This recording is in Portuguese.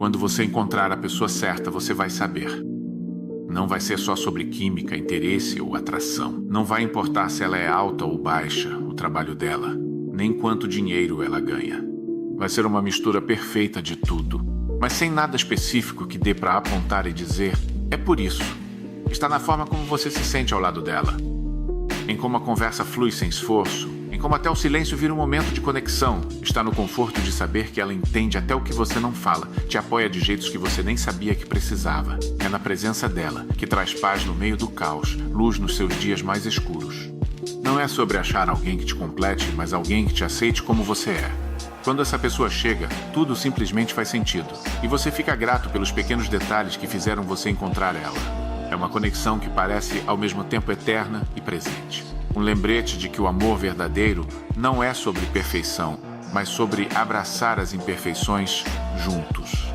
Quando você encontrar a pessoa certa, você vai saber. Não vai ser só sobre química, interesse ou atração. Não vai importar se ela é alta ou baixa, o trabalho dela, nem quanto dinheiro ela ganha. Vai ser uma mistura perfeita de tudo, mas sem nada específico que dê para apontar e dizer, é por isso. Está na forma como você se sente ao lado dela. Em como a conversa flui sem esforço, em como até o silêncio vira um momento de conexão. Está no conforto de saber que ela entende até o que você não fala, te apoia de jeitos que você nem sabia que precisava. É na presença dela, que traz paz no meio do caos, luz nos seus dias mais escuros. Não é sobre achar alguém que te complete, mas alguém que te aceite como você é. Quando essa pessoa chega, tudo simplesmente faz sentido. E você fica grato pelos pequenos detalhes que fizeram você encontrar ela. É uma conexão que parece ao mesmo tempo eterna e presente. Um lembrete de que o amor verdadeiro não é sobre perfeição, mas sobre abraçar as imperfeições juntos.